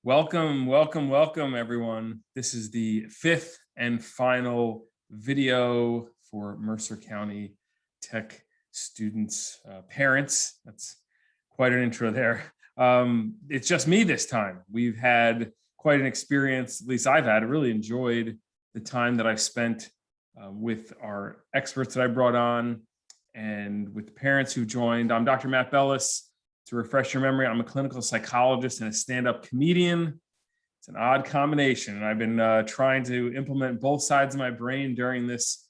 Welcome, everyone. This is the fifth and final video for Mercer County Tech students, parents. That's quite an intro there. It's just me this time. We've had quite an experience, at least I've had. I really enjoyed the time that I spent with our experts that I brought on and with the parents who joined. I'm Dr. Matt Bellace. To refresh your memory, I'm a clinical psychologist and a stand-up comedian. It's an odd combination, and I've been trying to implement both sides of my brain during this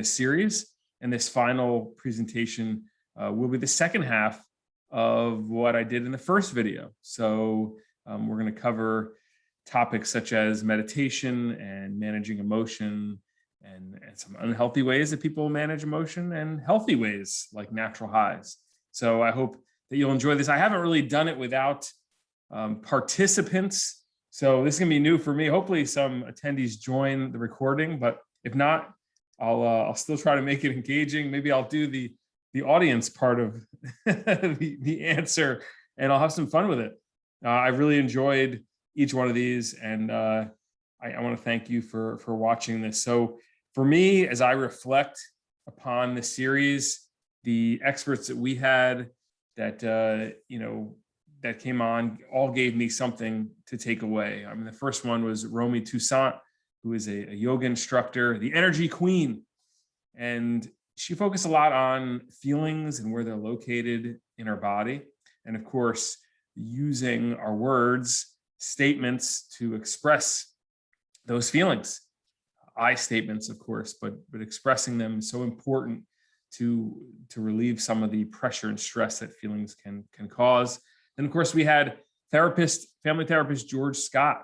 series. And this final presentation will be the second half of what I did in the first video. So we're going to cover topics such as meditation and managing emotion, and some unhealthy ways that people manage emotion, and healthy ways like natural highs. So I hope that you'll enjoy this. I haven't really done it without participants, so this is gonna be new for me. Hopefully some attendees join the recording, but if not, I'll still try to make it engaging. Maybe I'll do the audience part of the answer, and I'll have some fun with it. I really enjoyed each one of these, and I want to thank you for watching this. So for me, as I reflect upon the series, the experts that we had that that came on all gave me something to take away. I mean, the first one was Romy Toussaint, who is a yoga instructor, the energy queen. And she focused a lot on feelings and where they're located in our body. And of course, using our words, statements to express those feelings. I statements, of course, but expressing them is so important to relieve some of the pressure and stress that feelings can cause. And of course, we had family therapist George Scott,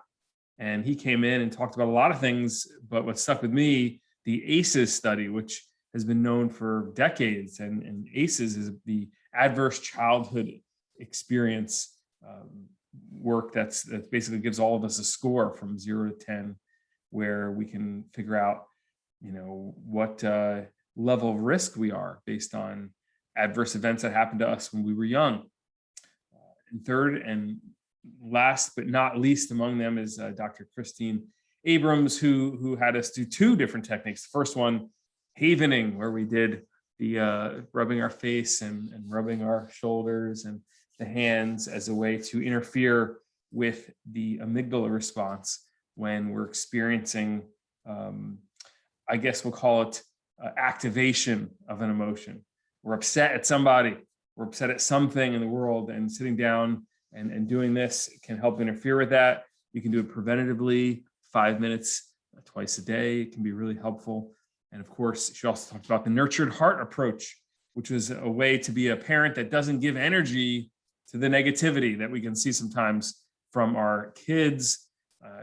and he came in and talked about a lot of things, but what stuck with me, the ACEs study, which has been known for decades, and ACEs is the adverse childhood experience work that basically gives all of us a score from 0 to 10, where we can figure out, what level of risk we are based on adverse events that happened to us when we were young. And third and last but not least among them is Dr. Christine Abrams, who had us do two different techniques. The first one, havening, where we did the rubbing our face and rubbing our shoulders and the hands as a way to interfere with the amygdala response when we're experiencing, I guess we'll call it activation of an emotion. We're upset at somebody, we're upset at something in the world, and sitting down and doing this can help interfere with that. You can do it preventatively, 5 minutes twice a day. It can be really helpful. And of course, she also talked about the nurtured heart approach, which was a way to be a parent that doesn't give energy to the negativity that we can see sometimes from our kids.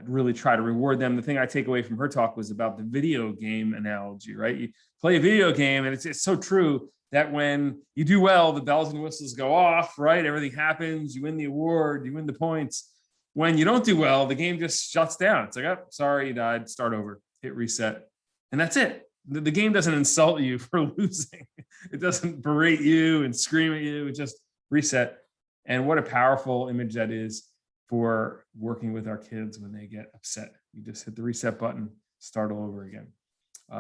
Really try to reward them. The thing I take away from her talk was about the video game analogy, right? You play a video game, and it's so true that when you do well, the bells and whistles go off, right? Everything happens, you win the award, you win the points. When you don't do well, the game just shuts down. It's like, oh, sorry, you died, start over, hit reset. And that's it. The game doesn't insult you for losing. It doesn't berate you and scream at you, it just reset. And what a powerful image that is for working with our kids when they get upset. You just hit the reset button, start all over again.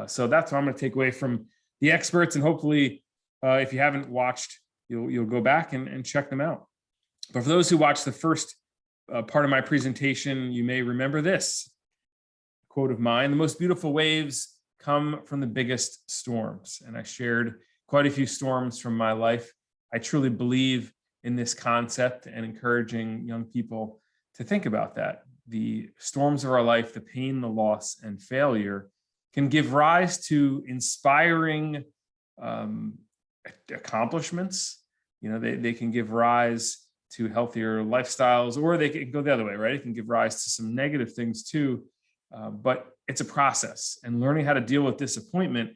So that's what I'm going to take away from the experts, and hopefully, if you haven't watched, you'll go back and check them out. But for those who watched the first part of my presentation, you may remember this quote of mine: "The most beautiful waves come from the biggest storms." And I shared quite a few storms from my life. I truly believe in this concept and encouraging young people to think about that. The storms of our life, the pain, the loss, and failure can give rise to inspiring accomplishments. They can give rise to healthier lifestyles, or they can go the other way, right? It can give rise to some negative things too. But it's a process, and learning how to deal with disappointment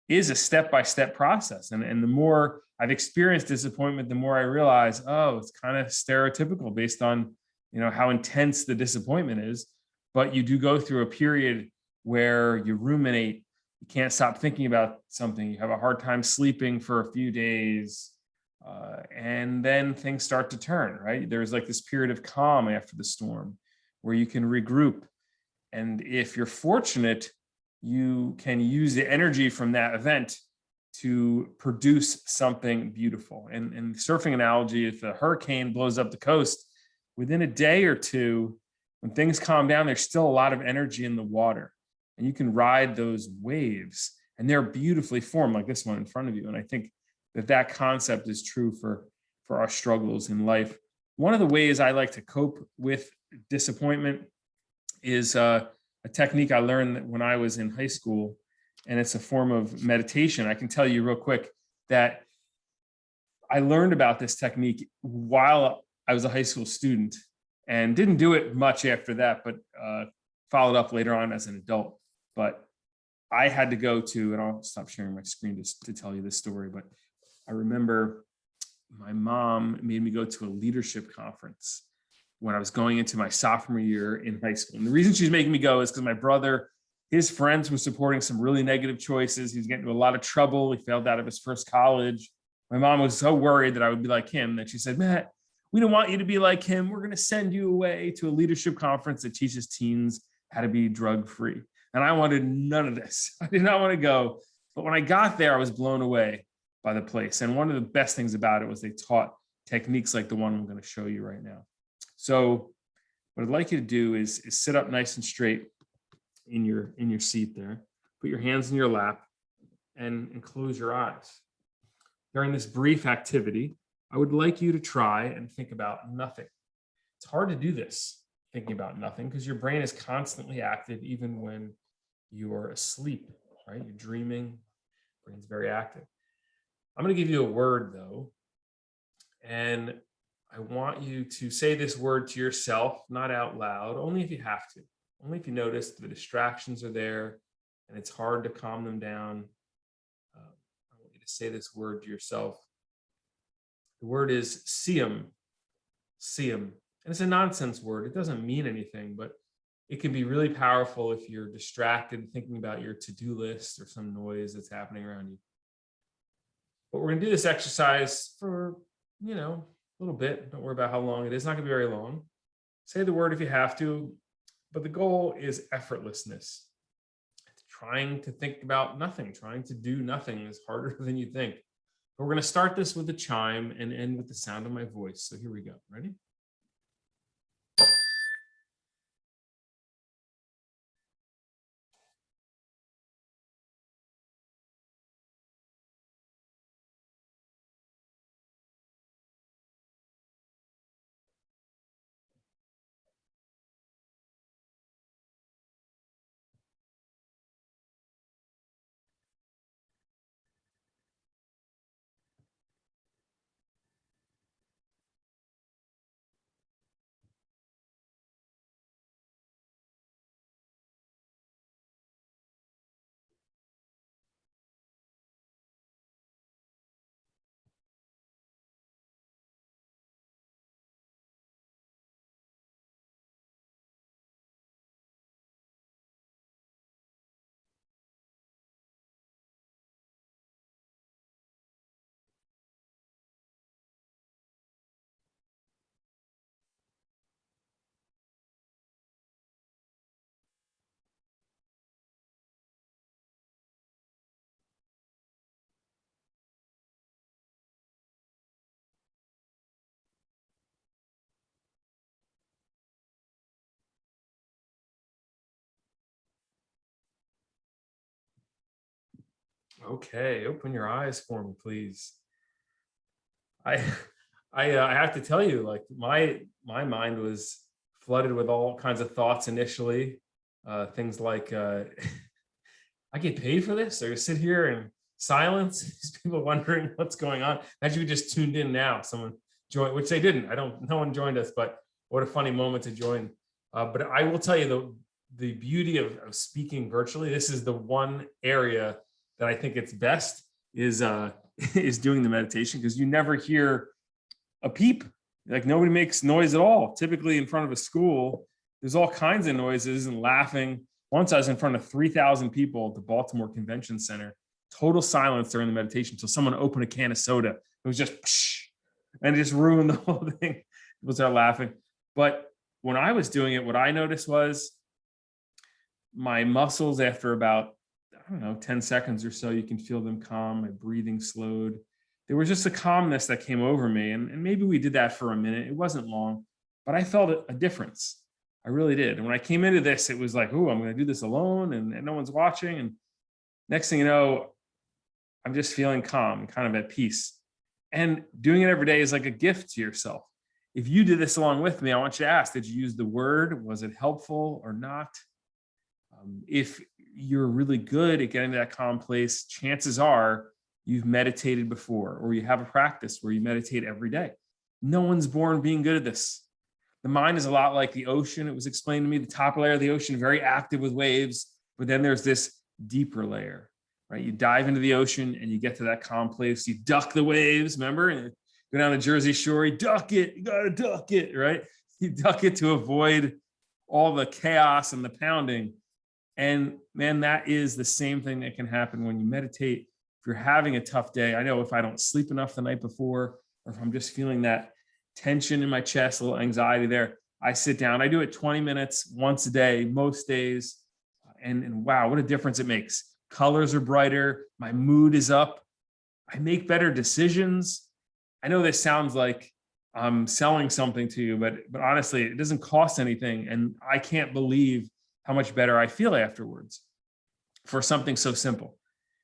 is a step-by-step process. And the more I've experienced disappointment, the more I realize, oh, it's kind of stereotypical based on, how intense the disappointment is. But you do go through a period where you ruminate, you can't stop thinking about something, you have a hard time sleeping for a few days, And then things start to turn, right? There's like this period of calm after the storm where you can regroup. And if you're fortunate, you can use the energy from that event to produce something beautiful. And surfing analogy, if a hurricane blows up the coast, within a day or two, when things calm down, there's still a lot of energy in the water. And you can ride those waves, and they're beautifully formed, like this one in front of you. And I think that concept is true for our struggles in life. One of the ways I like to cope with disappointment is a technique I learned when I was in high school, and it's a form of meditation. I can tell you real quick that I learned about this technique while I was a high school student and didn't do it much after that, but followed up later on as an adult. But I had to go to, and I'll stop sharing my screen to tell you this story, but I remember my mom made me go to a leadership conference when I was going into my sophomore year in high school. And the reason she's making me go is because my brother, his friends were supporting some really negative choices. He was getting into a lot of trouble. He failed out of his first college. My mom was so worried that I would be like him that she said, Matt, we don't want you to be like him. We're going to send you away to a leadership conference that teaches teens how to be drug-free. And I wanted none of this. I did not want to go. But when I got there, I was blown away by the place. And one of the best things about it was they taught techniques like the one I'm going to show you right now. So what I'd like you to do is sit up nice and straight in your seat there. Put your hands in your lap and close your eyes. During this brief activity, I would like you to try and think about nothing. It's hard to do this, thinking about nothing, because your brain is constantly active even when you're asleep, right? You're dreaming, brain's very active. I'm going to give you a word, though, and I want you to say this word to yourself, not out loud, only if you have to, only if you notice the distractions are there and it's hard to calm them down. I want you to say this word to yourself. The word is siyam, siyam. And it's a nonsense word. It doesn't mean anything, but it can be really powerful if you're distracted thinking about your to-do list or some noise that's happening around you. But we're going to do this exercise for, a little bit. Don't worry about how long it is. It's not going to be very long. Say the word if you have to, but the goal is effortlessness. Trying to think about nothing, trying to do nothing is harder than you think. But we're going to start this with a chime and end with the sound of my voice. So here we go. Ready? Okay, open your eyes for me, please. I I have to tell you, like my mind was flooded with all kinds of thoughts initially. Things like I get paid for this, or sit here in silence. These people wondering what's going on. Imagine we just tuned in now. Someone joined, which they didn't. No one joined us, but what a funny moment to join. But I will tell you the beauty of speaking virtually. This is the one area that I think it's best is is doing the meditation, because you never hear a peep. Like nobody makes noise at all. Typically in front of a school, there's all kinds of noises and laughing. Once I was in front of 3,000 people at the Baltimore Convention Center, total silence during the meditation until someone opened a can of soda. It was just, psh, and it just ruined the whole thing. People started laughing. But when I was doing it, what I noticed was my muscles, after about, I don't know, 10 seconds or so, you can feel them calm. My breathing slowed. There was just a calmness that came over me. And maybe we did that for a minute. It wasn't long, but I felt a difference. I really did. And when I came into this, it was like, oh, I'm going to do this alone and no one's watching. And next thing you know, I'm just feeling calm and kind of at peace. And doing it every day is like a gift to yourself. If you did this along with me, I want you to ask, did you use the word? Was it helpful or not? If you're really good at getting to that calm place, chances are you've meditated before, or you have a practice where you meditate every day. No one's born being good at this. The mind is a lot like the ocean. It was explained to me, the top layer of the ocean, very active with waves, but then there's this deeper layer, right? You dive into the ocean and you get to that calm place. You duck the waves, remember? And go down the Jersey Shore, you duck it, you gotta duck it, right? You duck it to avoid all the chaos and the pounding. And man, that is the same thing that can happen when you meditate. If you're having a tough day, I know if I don't sleep enough the night before, or if I'm just feeling that tension in my chest, a little anxiety there, I sit down. I do it 20 minutes once a day, most days. And wow, what a difference it makes. Colors are brighter. My mood is up. I make better decisions. I know this sounds like I'm selling something to you, but honestly, it doesn't cost anything. And I can't believe how much better I feel afterwards for something so simple.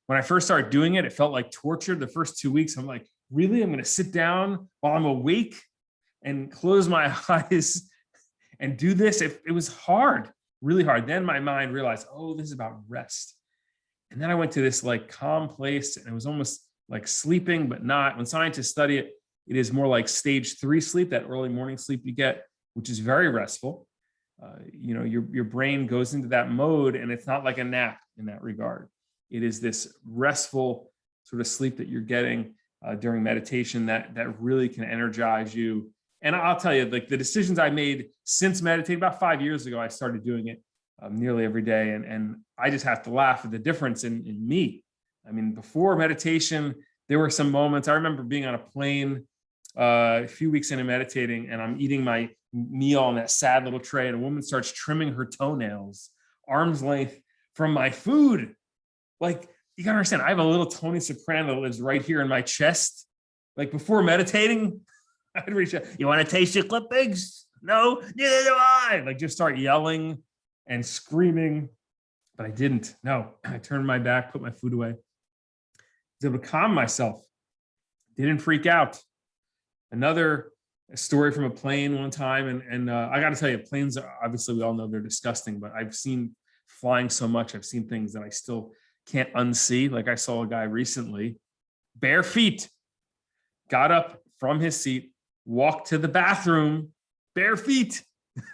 When I first started doing it, it felt like torture. The first 2 weeks, I'm like, really? I'm going to sit down while I'm awake and close my eyes and do this? It was hard, really hard. Then my mind realized, oh, this is about rest. And then I went to this like calm place, and it was almost like sleeping, but not. When scientists study it, it is more like stage 3 sleep, that early morning sleep you get, which is very restful. Your brain goes into that mode, and it's not like a nap in that regard. It is this restful sort of sleep that you're getting during meditation that really can energize you. And I'll tell you, like the decisions I made since meditating, about 5 years ago, I started doing it nearly every day. And I just have to laugh at the difference in me. I mean, before meditation, there were some moments. I remember being on a plane a few weeks into meditating, and I'm eating my meal on that sad little tray, and a woman starts trimming her toenails arm's length from my food. Like, you gotta understand, I have a little Tony Soprano that lives right here in my chest. Like before meditating, I'd reach out, you want to taste your clippings? No, neither do I. Like just start yelling and screaming, but I didn't. No, I turned my back, put my food away. I was able to calm myself. Didn't freak out. Another story from a plane one time, and I got to tell you, planes are, obviously we all know they're disgusting, but I've seen flying so much. I've seen things that I still can't unsee. Like I saw a guy recently, bare feet, got up from his seat, walked to the bathroom, bare feet,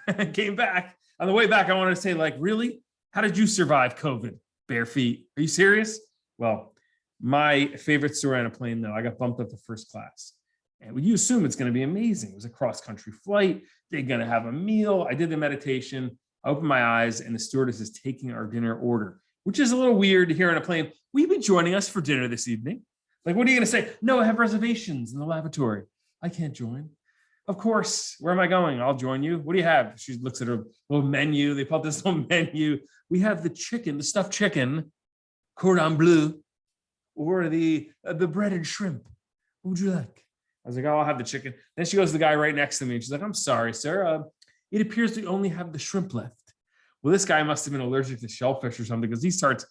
and came back. On the way back, I wanted to say, like, really? How did you survive COVID? Bare feet? Are you serious? Well, my favorite story on a plane, though, I got bumped up to first class. And you assume it's going to be amazing. It was a cross-country flight. They're going to have a meal. I did the meditation. I opened my eyes, and the stewardess is taking our dinner order, which is a little weird to hear on a plane. Will you be joining us for dinner this evening? Like, what are you going to say? No, I have reservations in the lavatory. I can't join. Of course. Where am I going? I'll join you. What do you have? She looks at her little menu. They pulled this little menu. We have the chicken, the stuffed chicken, cordon bleu, or the bread and shrimp. What would you like? I was like, oh, I'll have the chicken. Then she goes to the guy right next to me, and she's like, I'm sorry, sir. It appears we only have the shrimp left. Well, this guy must have been allergic to shellfish or something, because he starts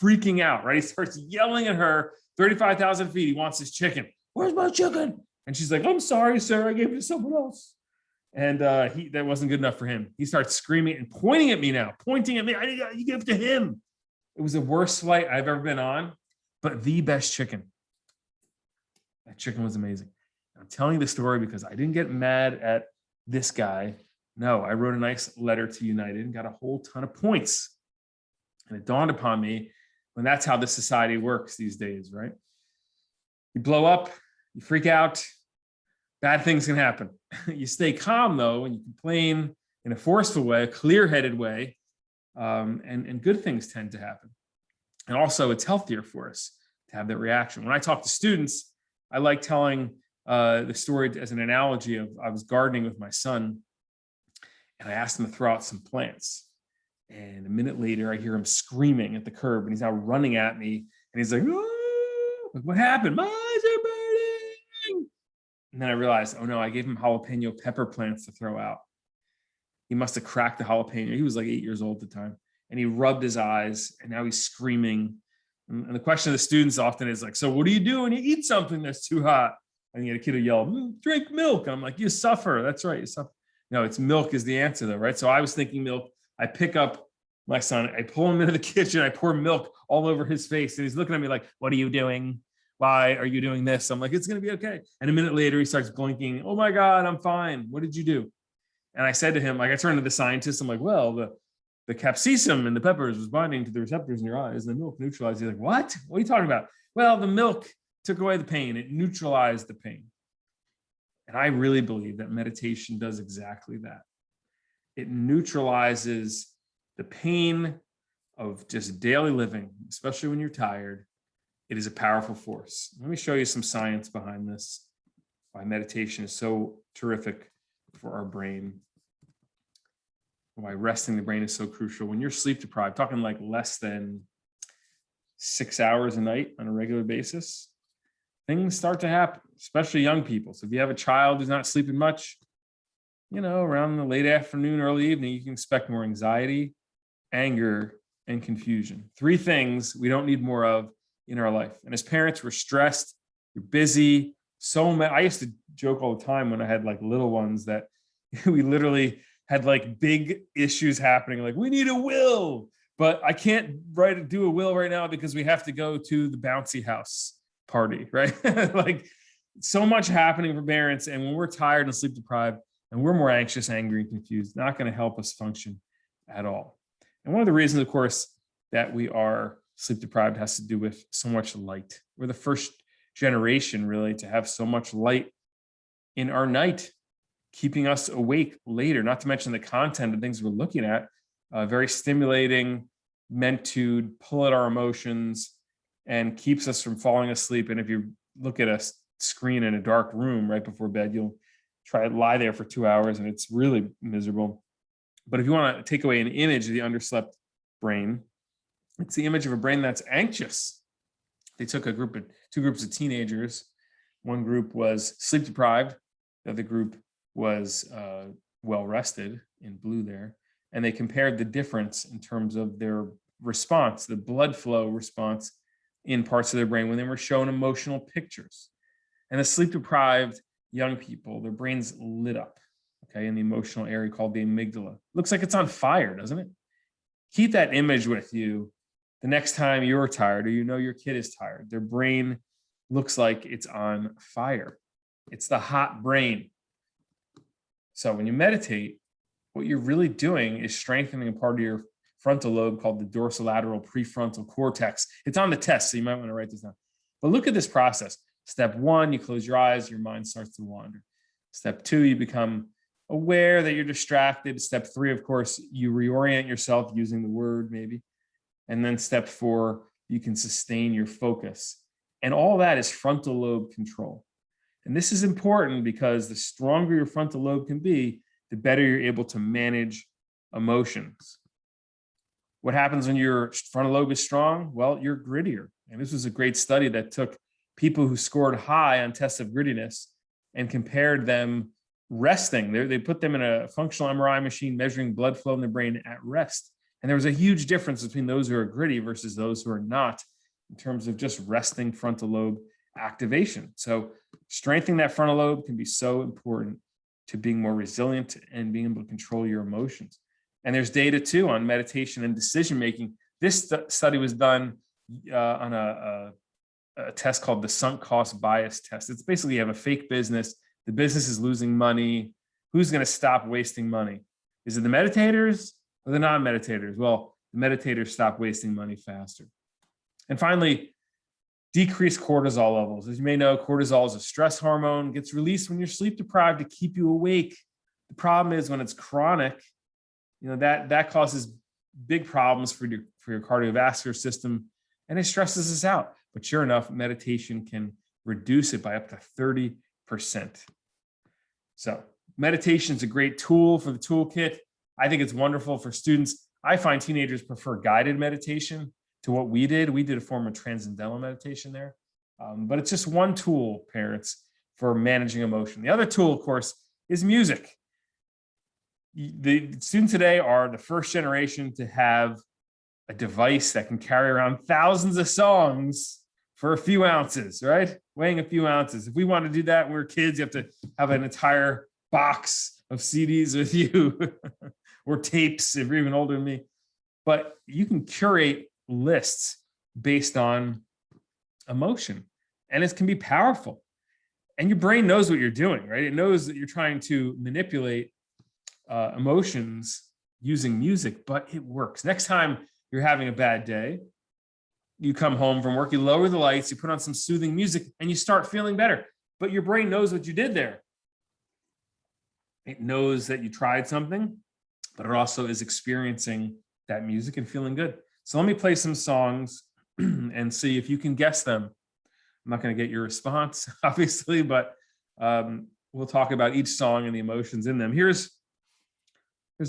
freaking out, right? He starts yelling at her, 35,000 feet. He wants his chicken. Where's my chicken? And she's like, I'm sorry, sir. I gave it to someone else. And that wasn't good enough for him. He starts screaming and pointing at me now, pointing at me. You give it to him. It was the worst flight I've ever been on, but the best chicken. That chicken was amazing. I'm telling you the story because I didn't get mad at this guy. No, I wrote a nice letter to United and got a whole ton of points. And it dawned upon me, when that's how this society works these days, right? You blow up, you freak out, bad things can happen. You stay calm though, and you complain in a forceful way, a clear-headed way, and good things tend to happen. And also it's healthier for us. to have that reaction. When I talk to students, I like telling the story as an analogy of I was gardening with my son, and I asked him to throw out some plants. And a minute later, I hear him screaming at the curb, and he's now running at me, and he's like, "Oh, what happened? My eyes are burning." And then I realized, oh no, I gave him jalapeno pepper plants to throw out. He must have cracked the jalapeno. He was like 8 years old at the time. And he rubbed his eyes, and now he's screaming. And the question of the students often is like, so what do you do when you eat something that's too hot? And you get a kid who yell, drink milk. And I'm like, you suffer. That's right, you suffer. No, it's milk is the answer though, right? So I was thinking milk. I pick up my son, I pull him into the kitchen, I pour milk all over his face, and he's looking at me like, what are you doing? Why are you doing this? I'm like, it's going to be okay. And a minute later, he starts blinking. Oh my God, I'm fine. What did you do? And I said to him, like, I turned to the scientist. I'm like, well, the capsaicin in the peppers was binding to the receptors in your eyes, and the milk neutralized. He's like, what? What are you talking about? Well, the milk took away the pain. It neutralized the pain. And I really believe that meditation does exactly that. It neutralizes the pain of just daily living, especially when you're tired. It is a powerful force. Let me show you some science behind this, why meditation is so terrific for our brain, why resting the brain is so crucial. When you're sleep deprived, talking like less than 6 hours a night on a regular basis, things start to happen, especially young people. So if you have a child who's not sleeping much, around the late afternoon, early evening, you can expect more anxiety, anger, and confusion. 3 things we don't need more of in our life. And as parents, we're stressed, you're busy. So many. I used to joke all the time when I had like little ones that we literally had like big issues happening. Like, we need a will, but I can't do a will right now because we have to go to the bouncy house party, right? Like, so much happening for parents. And when we're tired and sleep deprived and we're more anxious, angry, and confused, not going to help us function at all. And one of the reasons, of course, that we are sleep deprived has to do with so much light. We're the first generation really to have so much light in our night, keeping us awake later, not to mention the content of things we're looking at, very stimulating, meant to pull at our emotions and keeps us from falling asleep. And if you look at a screen in a dark room right before bed, you'll try to lie there for 2 hours and it's really miserable. But if you want to take away an image of the underslept brain, it's the image of a brain that's anxious. They took two groups of teenagers. One group was sleep deprived. The other group was well rested, in blue there. And they compared the difference in terms of their response, the blood flow response in parts of their brain when they were shown emotional pictures. And the sleep deprived young people, their brains lit up, okay, in the emotional area called the amygdala. Looks like it's on fire, doesn't it? Keep that image with you the next time you're tired or your kid is tired. Their brain looks like it's on fire. It's the hot brain. So when you meditate, what you're really doing is strengthening a part of your frontal lobe called the dorsolateral prefrontal cortex. It's on the test, so you might want to write this down. But look at this process. Step 1, you close your eyes, your mind starts to wander. Step 2, you become aware that you're distracted. Step 3, of course, you reorient yourself using the word maybe. And then step 4, you can sustain your focus. And all that is frontal lobe control. And this is important because the stronger your frontal lobe can be, the better you're able to manage emotions. What happens when your frontal lobe is strong? Well, you're grittier. And this was a great study that took people who scored high on tests of grittiness and compared them resting. They put them in a functional MRI machine measuring blood flow in the brain at rest. And there was a huge difference between those who are gritty versus those who are not in terms of just resting frontal lobe activation. So strengthening that frontal lobe can be so important to being more resilient and being able to control your emotions. And there's data too on meditation and decision-making. This study was done on a test called the sunk cost bias test. It's basically you have a fake business. The business is losing money. Who's going to stop wasting money? Is it the meditators or the non-meditators? Well, the meditators stop wasting money faster. And finally, decrease cortisol levels. As you may know, cortisol is a stress hormone, gets released when you're sleep deprived to keep you awake. The problem is when it's chronic, that causes big problems for your cardiovascular system, and it stresses us out. but sure enough, meditation can reduce it by up to 30%. So meditation is a great tool for the toolkit. I think it's wonderful for students. I find teenagers prefer guided meditation to what we did. We did a form of transcendental meditation there. But it's just one tool, parents, for managing emotion. The other tool, of course, is music. The students today are the first generation to have a device that can carry around thousands of songs for a few ounces, right? Weighing a few ounces. If we want to do that when we were kids, you have to have an entire box of CDs with you or tapes if you're even older than me. But you can curate lists based on emotion, and it can be powerful. And your brain knows what you're doing, right? It knows that you're trying to manipulate emotions using music, but it works. Next time you're having a bad day, you come home from work, you lower the lights, you put on some soothing music, and you start feeling better. But your brain knows what you did there. It knows that you tried something, but it also is experiencing that music and feeling good. So let me play some songs and see if you can guess them. I'm not going to get your response, obviously, but we'll talk about each song and the emotions in them. Here's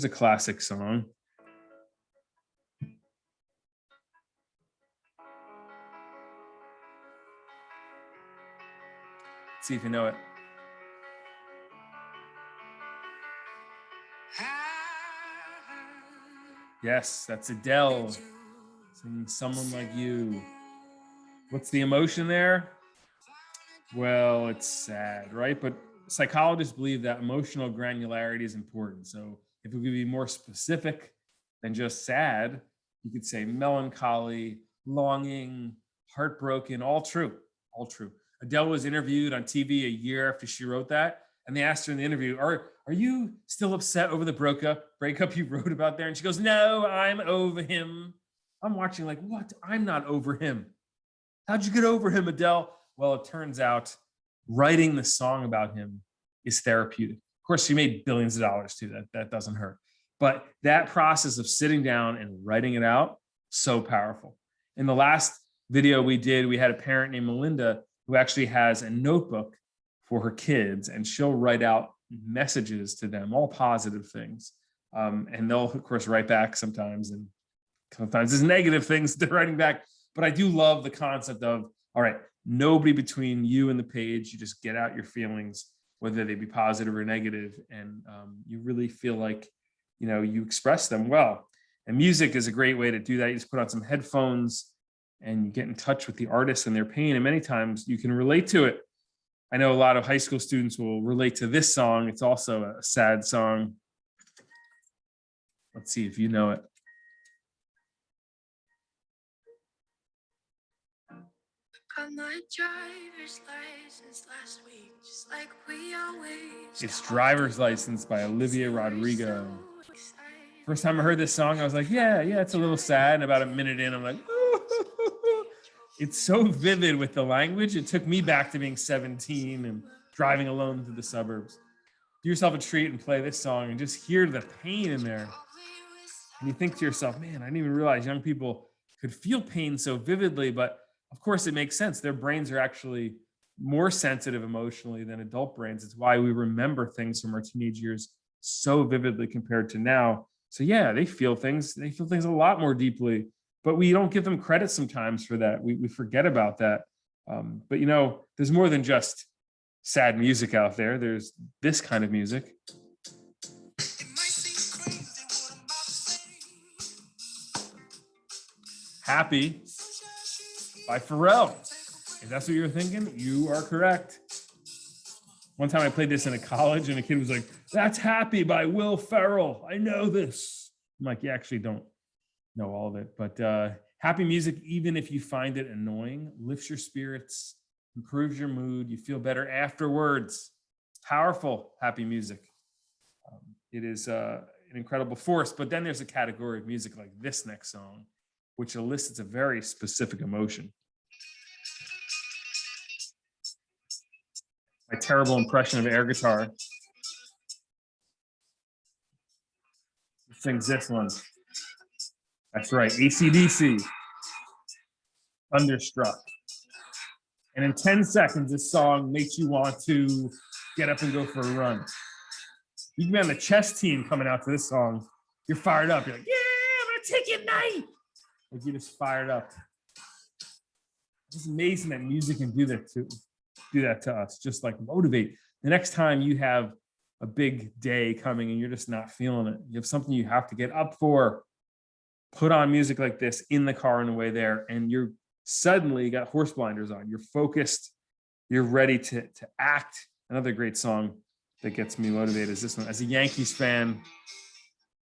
a classic song. Let's see if you know it. Yes, that's Adele singing Someone Like You. What's the emotion there? Well, it's sad, right? But psychologists believe that emotional granularity is important. So if we could be more specific than just sad, you could say melancholy, longing, heartbroken, all true, all true. Adele was interviewed on TV a year after she wrote that. And they asked her in the interview, are you still upset over the breakup you wrote about there? And she goes, no, I'm over him. I'm watching like, what? I'm not over him. How'd you get over him, Adele? Well, it turns out writing the song about him is therapeutic. Of course, she made billions of dollars too. That doesn't hurt. But that process of sitting down and writing it out, so powerful. In the last video we did, we had a parent named Melinda who actually has a notebook for her kids, and she'll write out messages to them, all positive things. And they'll, of course, write back sometimes, and sometimes there's negative things they're writing back. But I do love the concept of, all right, nobody between you and the page. You just get out your feelings, whether they be positive or negative, and you really feel like, you express them well. And music is a great way to do that. You just put on some headphones and you get in touch with the artist and their pain, and many times you can relate to it. I know a lot of high school students will relate to this song. It's also a sad song. Let's see if you know it. Got my driver's license last week, just like we always. It's Driver's License by Olivia Rodrigo. First time I heard this song, I was like, yeah, it's a little sad. And about a minute in, I'm like, ooh. It's so vivid with the language. It took me back to being 17 and driving alone through the suburbs. Do yourself a treat and play this song and just hear the pain in there. And you think to yourself, man, I didn't even realize young people could feel pain so vividly, but of course it makes sense. Their brains are actually more sensitive emotionally than adult brains. It's why we remember things from our teenage years so vividly compared to now. So yeah, they feel things a lot more deeply, but we don't give them credit sometimes for that. We forget about that. But there's more than just sad music out there. There's this kind of music. Happy by Pharrell. If that's what you're thinking, you are correct. One time I played this in a college and a kid was like, that's Happy by Will Ferrell. I know this. I'm like, you actually don't know all of it. But happy music, even if you find it annoying, lifts your spirits, improves your mood. You feel better afterwards. Powerful, happy music. It is an incredible force. But then there's a category of music like this next song, which elicits a very specific emotion. My terrible impression of air guitar. It sings this one. That's right, AC/DC. Thunderstruck. And in 10 seconds, this song makes you want to get up and go for a run. You can be on the chess team coming out to this song. You're fired up. You're like, yeah, I'm going to take you tonight. Like you're just fired up. It's amazing that music can do that to us, just like motivate. The next time you have a big day coming and you're just not feeling it, you have something you have to get up for, put on music like this in the car on the way there, and you're suddenly got horse blinders on. You're focused. You're ready to act. Another great song that gets me motivated is this one. As a Yankees fan, I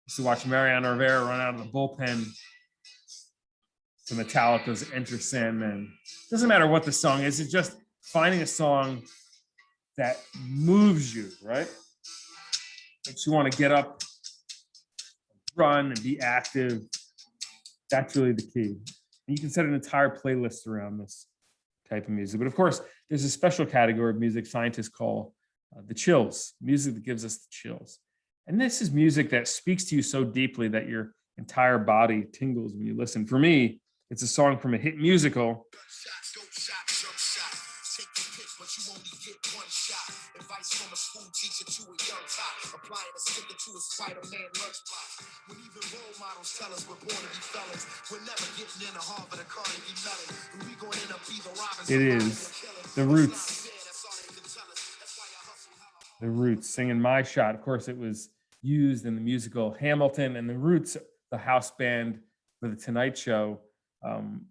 used to watch Mariano Rivera run out of the bullpen to Metallica's Enter Sandman. Doesn't matter what the song is, it's just finding a song that moves you, right? Makes you want to get up, run, and be active. That's really the key. And you can set an entire playlist around this type of music. But of course, there's a special category of music scientists call the chills, music that gives us the chills. And this is music that speaks to you so deeply that your entire body tingles when you listen. For me, it's a song from a hit musical. It is The Roots. The Roots singing My Shot. Of course, it was used in the musical Hamilton, and The Roots, the house band for The Tonight Show,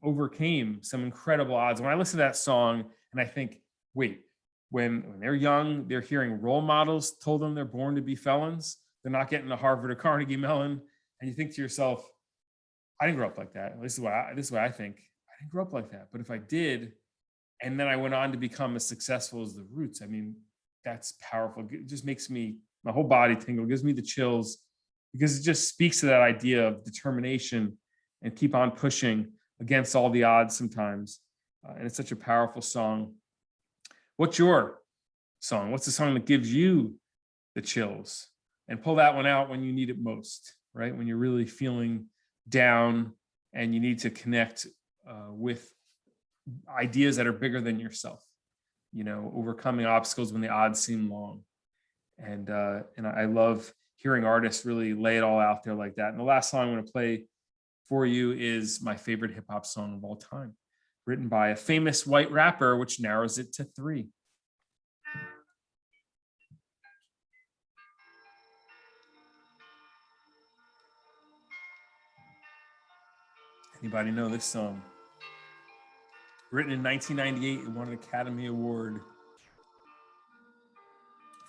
overcame some incredible odds. When I listen to that song and I think, wait, when they're young, they're hearing role models told them they're born to be felons. They're not getting to Harvard or Carnegie Mellon. And you think to yourself, I didn't grow up like that. This is what I think. I didn't grow up like that. But if I did, and then I went on to become as successful as The Roots, I mean, that's powerful. It just makes my whole body tingle, gives me the chills, because it just speaks to that idea of determination and keep on pushing against all the odds sometimes. And it's such a powerful song. What's your song? What's the song that gives you the chills? And pull that one out when you need it most, right? When you're really feeling down and you need to connect with ideas that are bigger than yourself, you know, overcoming obstacles when the odds seem long. And I love hearing artists really lay it all out there like that. And the last song I'm going to play for you is my favorite hip hop song of all time, written by a famous white rapper, which narrows it to 3. Anybody know this song? Written in 1998, it won an Academy Award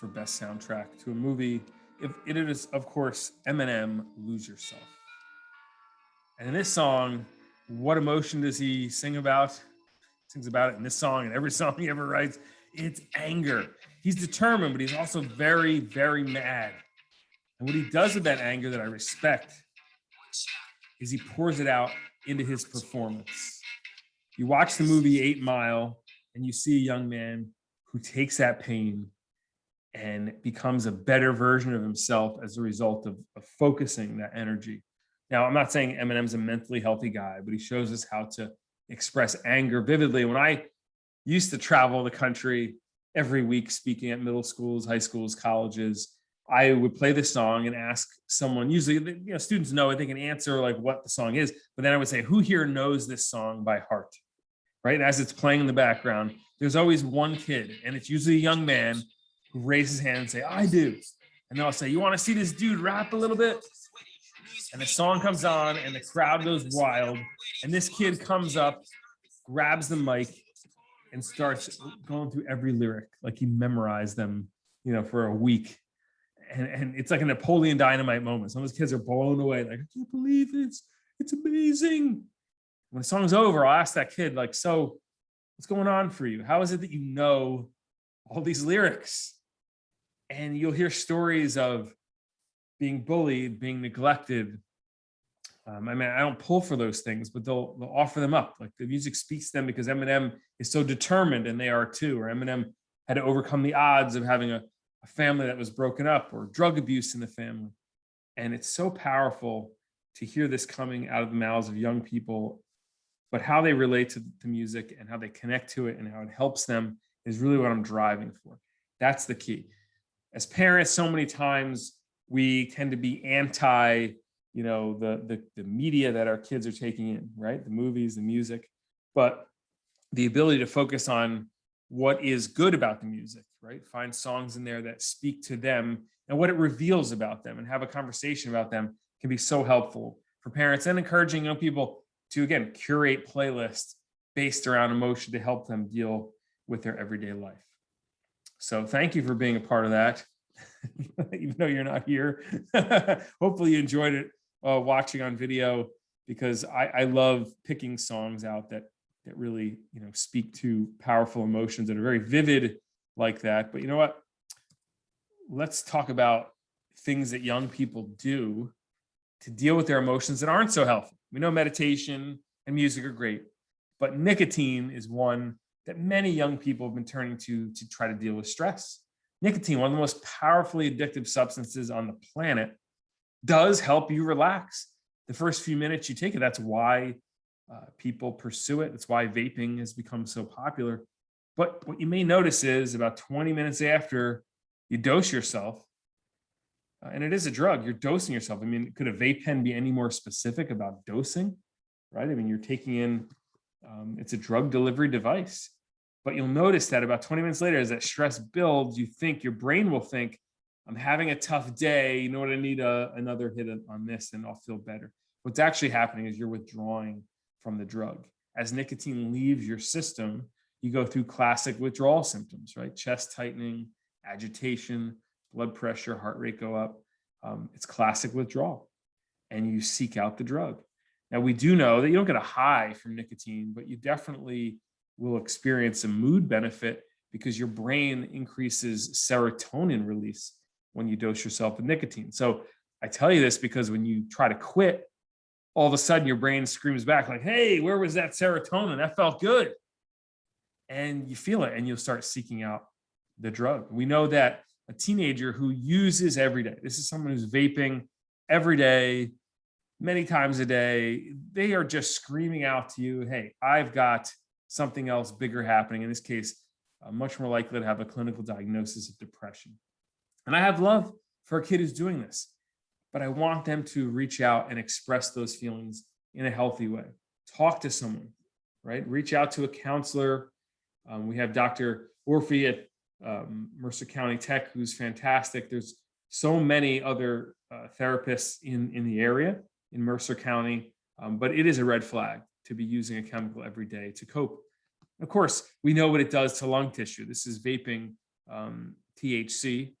for Best Soundtrack to a movie. It is, of course, Eminem, Lose Yourself. And in this song, what emotion does he sing about? He sings about it in this song and every song he ever writes. It's anger. He's determined, but he's also very, very mad. And what he does with that anger that I respect is he pours it out into his performance. You watch the movie 8 Mile and you see a young man who takes that pain and becomes a better version of himself as a result of focusing that energy. Now, I'm not saying Eminem's a mentally healthy guy, but he shows us how to express anger vividly. When I used to travel the country every week speaking at middle schools, high schools, colleges, I would play this song and ask someone, usually, students know it, they can answer like what the song is, but then I would say, who here knows this song by heart? Right? And as it's playing in the background, there's always one kid, and it's usually a young man who raises his hand and say, I do. And then I'll say, you want to see this dude rap a little bit? And the song comes on and the crowd goes wild. And this kid comes up, grabs the mic, and starts going through every lyric like he memorized them, for a week. And it's like a Napoleon Dynamite moment. Some of those kids are blown away, like, I can't believe it's amazing. When the song's over, I'll ask that kid, like, so what's going on for you? How is it that you know all these lyrics? And you'll hear stories of being bullied, being neglected. I don't pull for those things, but they'll offer them up. Like the music speaks to them because Eminem is so determined, and they are too. Or Eminem had to overcome the odds of having a family that was broken up, or drug abuse in the family. And it's so powerful to hear this coming out of the mouths of young people, but how they relate to music and how they connect to it and how it helps them is really what I'm driving for. That's the key. As parents, so many times we tend to be anti, the media that our kids are taking in, right? The movies, the music, but the ability to focus on what is good about the music, right? Find songs in there that speak to them and what it reveals about them, and have a conversation about them can be so helpful for parents, and encouraging young people to, again, curate playlists based around emotion to help them deal with their everyday life. So thank you for being a part of that, even though you're not here. Hopefully you enjoyed it watching on video, because I love picking songs out that really, speak to powerful emotions that are very vivid like that. But you know what? Let's talk about things that young people do to deal with their emotions that aren't so healthy. We know meditation and music are great, but nicotine is one that many young people have been turning to try to deal with stress. Nicotine, one of the most powerfully addictive substances on the planet, does help you relax. The first few minutes you take it, that's why people pursue it. That's why vaping has become so popular. But what you may notice is about 20 minutes after you dose yourself, and it is a drug, you're dosing yourself. I mean, could a vape pen be any more specific about dosing, right? I mean, you're taking in, it's a drug delivery device. But you'll notice that about 20 minutes later, as that stress builds, your brain will think, I'm having a tough day, you know what, I need another hit on this and I'll feel better. What's actually happening is you're withdrawing from the drug. As nicotine leaves your system, you go through classic withdrawal symptoms, right? Chest tightening, agitation, blood pressure, heart rate go up. It's classic withdrawal, and you seek out the drug. Now, we do know that you don't get a high from nicotine, but you definitely will experience a mood benefit because your brain increases serotonin release when you dose yourself with nicotine. So I tell you this because when you try to quit, all of a sudden your brain screams back like, hey, where was that serotonin? That felt good. And you feel it, and you'll start seeking out the drug. We know that a teenager who uses every day, this is someone who's vaping every day, many times a day, they are just screaming out to you, hey, I've got something else bigger happening. In this case, much more likely to have a clinical diagnosis of depression. And I have love for a kid who's doing this, but I want them to reach out and express those feelings in a healthy way. Talk to someone, right? Reach out to a counselor. We have Dr. Orphy at Mercer County Tech, who's fantastic. There's so many other therapists in the area in Mercer County, but it is a red flag to be using a chemical every day to cope. Of course, we know what it does to lung tissue. This is vaping THC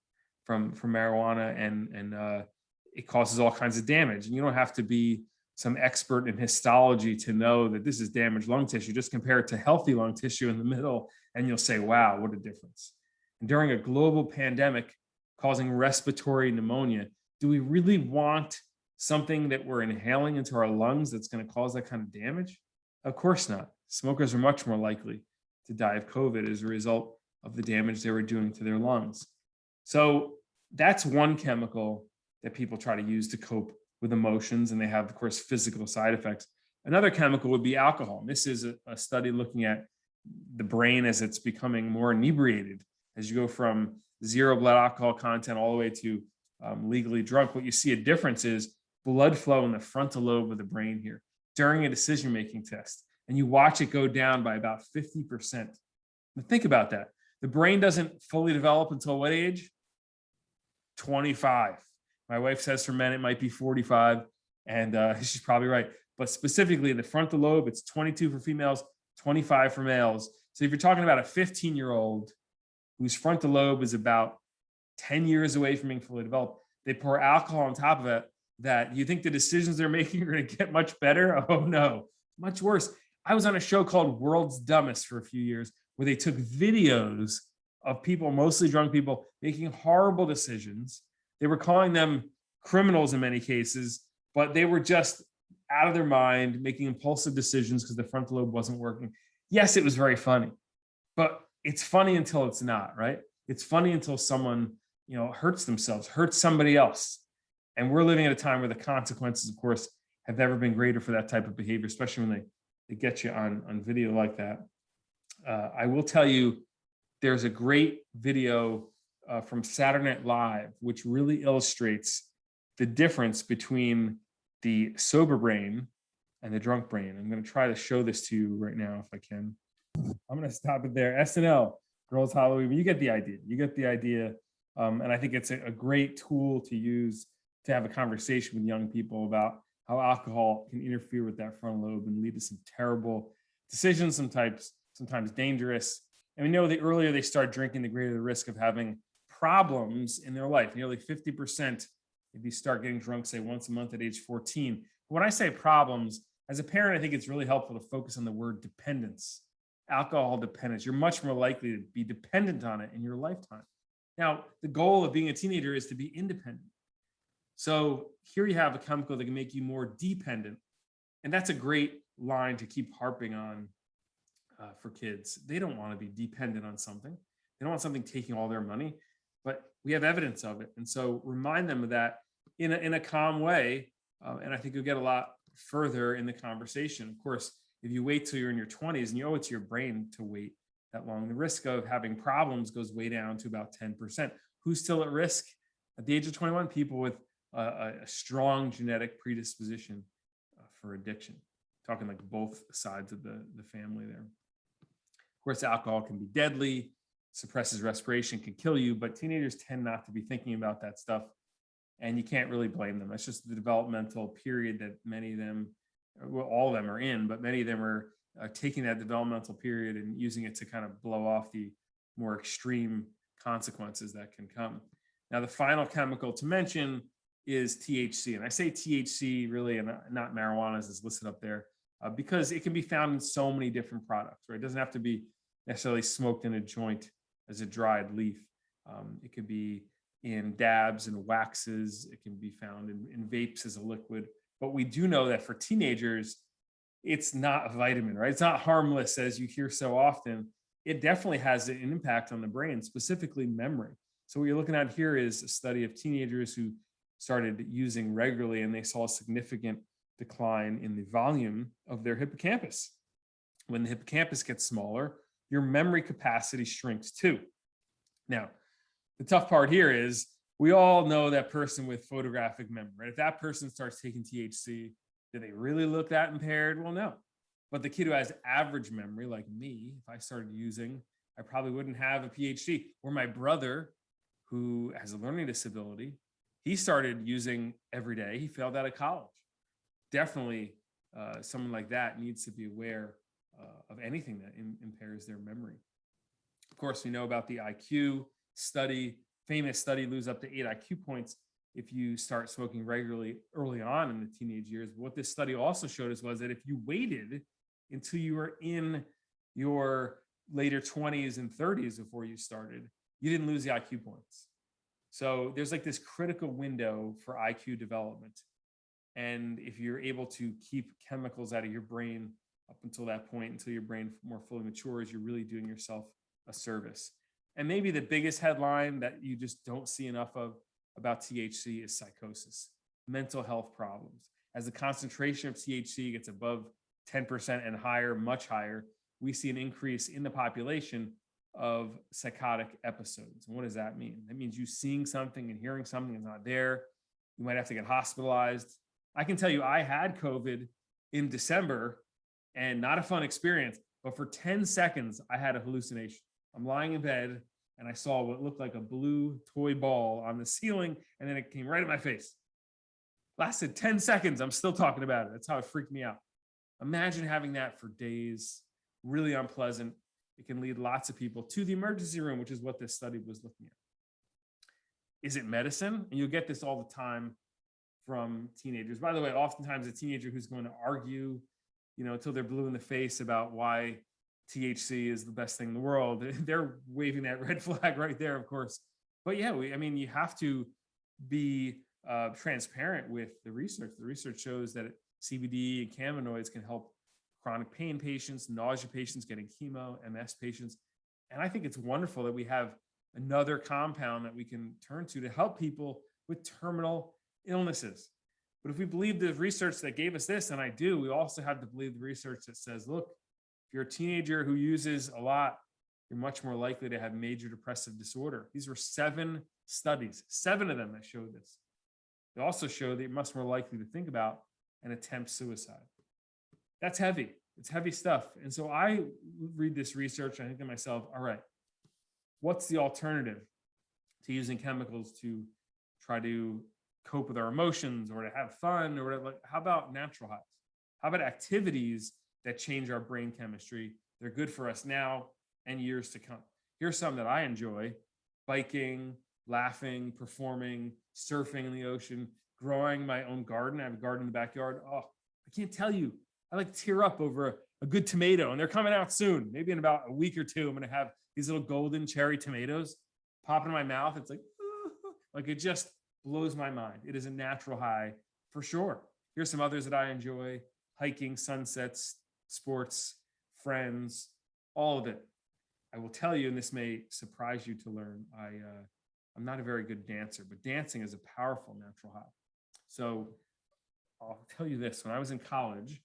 from marijuana, and it causes all kinds of damage. And you don't have to be some expert in histology to know that this is damaged lung tissue. Just compare it to healthy lung tissue in the middle, and you'll say, wow, what a difference. And during a global pandemic causing respiratory pneumonia, do we really want something that we're inhaling into our lungs that's going to cause that kind of damage? Of course not. Smokers are much more likely to die of COVID as a result of the damage they were doing to their lungs. So that's one chemical that people try to use to cope with emotions, and they have, of course, physical side effects. Another chemical would be alcohol. And this is a study looking at the brain as it's becoming more inebriated. As you go from zero blood alcohol content all the way to legally drunk, what you see a difference is blood flow in the frontal lobe of the brain here during a decision-making test. And you watch it go down by about 50%. Now think about that. The brain doesn't fully develop until what age? 25. My wife says for men, it might be 45, and she's probably right. But specifically the frontal lobe, it's 22 for females, 25 for males. So if you're talking about a 15-year-old whose frontal lobe is about 10 years away from being fully developed, they pour alcohol on top of it, that you think the decisions they're making are going to get much better? Oh no, much worse. I was on a show called World's Dumbest for a few years, where they took videos of people, mostly drunk people, making horrible decisions. They were calling them criminals in many cases, but they were just out of their mind, making impulsive decisions because the frontal lobe wasn't working. Yes, it was very funny, but it's funny until it's not, right? It's funny until someone, hurts themselves, hurts somebody else. And we're living at a time where the consequences, of course, have never been greater for that type of behavior, especially when they they get you on video like that. I will tell you, there's a great video from Saturday Night Live, which really illustrates the difference between the sober brain and the drunk brain. I'm going to try to show this to you right now if I can. I'm going to stop it there. SNL, Girls Halloween. You get the idea. You get the idea. And I think it's a great tool to use to have a conversation with young people about how alcohol can interfere with that frontal lobe and lead to some terrible decisions, sometimes dangerous. And we know the earlier they start drinking, the greater the risk of having problems in their life. Nearly 50% if you start getting drunk, say once a month at age 14. When I say problems, as a parent, I think it's really helpful to focus on the word dependence, alcohol dependence. You're much more likely to be dependent on it in your lifetime. Now, the goal of being a teenager is to be independent. So here you have a chemical that can make you more dependent. And that's a great line to keep harping on for kids. They don't want to be dependent on something. They don't want something taking all their money, but we have evidence of it. And so remind them of that in a calm way. And I think you'll get a lot further in the conversation. Of course, if you wait till you're in your 20s and you owe it to your brain to wait that long, the risk of having problems goes way down to about 10%. Who's still at risk at the age of 21? People with a strong genetic predisposition for addiction. Talking like both sides of the family there. Of course, alcohol can be deadly, suppresses respiration, can kill you, but teenagers tend not to be thinking about that stuff. And you can't really blame them. That's just the developmental period that many of them, well, all of them are in, but many of them are taking that developmental period and using it to kind of blow off the more extreme consequences that can come. Now, the final chemical to mention is THC. And I say THC really, and not marijuana as is listed up there, because it can be found in so many different products, right? It doesn't have to be necessarily smoked in a joint as a dried leaf. It could be in dabs and waxes. It can be found in vapes as a liquid. But we do know that for teenagers, it's not a vitamin, right? It's not harmless as you hear so often. It definitely has an impact on the brain, specifically memory. So what you're looking at here is a study of teenagers who started using regularly, and they saw a significant decline in the volume of their hippocampus. When the hippocampus gets smaller, your memory capacity shrinks too. Now, the tough part here is we all know that person with photographic memory, right? If that person starts taking THC, do they really look that impaired? Well, no. But the kid who has average memory, like me, if I started using, I probably wouldn't have a PhD. Or my brother, who has a learning disability, he started using every day. He failed out of college. Definitely, someone like that needs to be aware of anything that impairs their memory. Of course, we know about the IQ study, famous study, lose up to 8 IQ points if you start smoking regularly early on in the teenage years. What this study also showed us was that if you waited until you were in your later 20s and 30s before you started, you didn't lose the IQ points. So there's like this critical window for IQ development. And if you're able to keep chemicals out of your brain up until that point, until your brain more fully matures, you're really doing yourself a service. And maybe the biggest headline that you just don't see enough of about THC is psychosis, mental health problems. As the concentration of THC gets above 10% and higher, much higher, we see an increase in the population of psychotic episodes. And what does that mean? That means you seeing something and hearing something is not there. You might have to get hospitalized. I can tell you, I had COVID in December and not a fun experience, but for 10 seconds, I had a hallucination. I'm lying in bed and I saw what looked like a blue toy ball on the ceiling, and then it came right in my face. Lasted 10 seconds. I'm still talking about it. That's how it freaked me out. Imagine having that for days, really unpleasant. It can lead lots of people to the emergency room, which is what this study was looking at. Is it medicine? And you'll get this all the time from teenagers. By the way, oftentimes a teenager who's going to argue, until they're blue in the face about why THC is the best thing in the world, they're waving that red flag right there, of course. But yeah, you have to be transparent with the research. The research shows that CBD and cannabinoids can help chronic pain patients, nausea patients getting chemo, MS patients. And I think it's wonderful that we have another compound that we can turn to help people with terminal illnesses. But if we believe the research that gave us this, and I do, we also have to believe the research that says, look, if you're a teenager who uses a lot, you're much more likely to have major depressive disorder. These were 7 studies, 7 of them that showed this. They also show that you're much more likely to think about and attempt suicide. That's heavy. It's heavy stuff. And so I read this research and I think to myself, all right, what's the alternative to using chemicals to try to cope with our emotions or to have fun or whatever? How about natural highs? How about activities that change our brain chemistry? They're good for us now and years to come. Here's some that I enjoy: biking, laughing, performing, surfing in the ocean, growing my own garden. I have a garden in the backyard. Oh, I can't tell you. I like to tear up over a good tomato, and they're coming out soon. Maybe in about a week or two, I'm going to have these little golden cherry tomatoes pop in my mouth. It's like it just blows my mind. It is a natural high for sure. Here's some others that I enjoy: hiking, sunsets, sports, friends, all of it. I will tell you, and this may surprise you to learn, I'm not a very good dancer, but dancing is a powerful natural high. So I'll tell you this: when I was in college,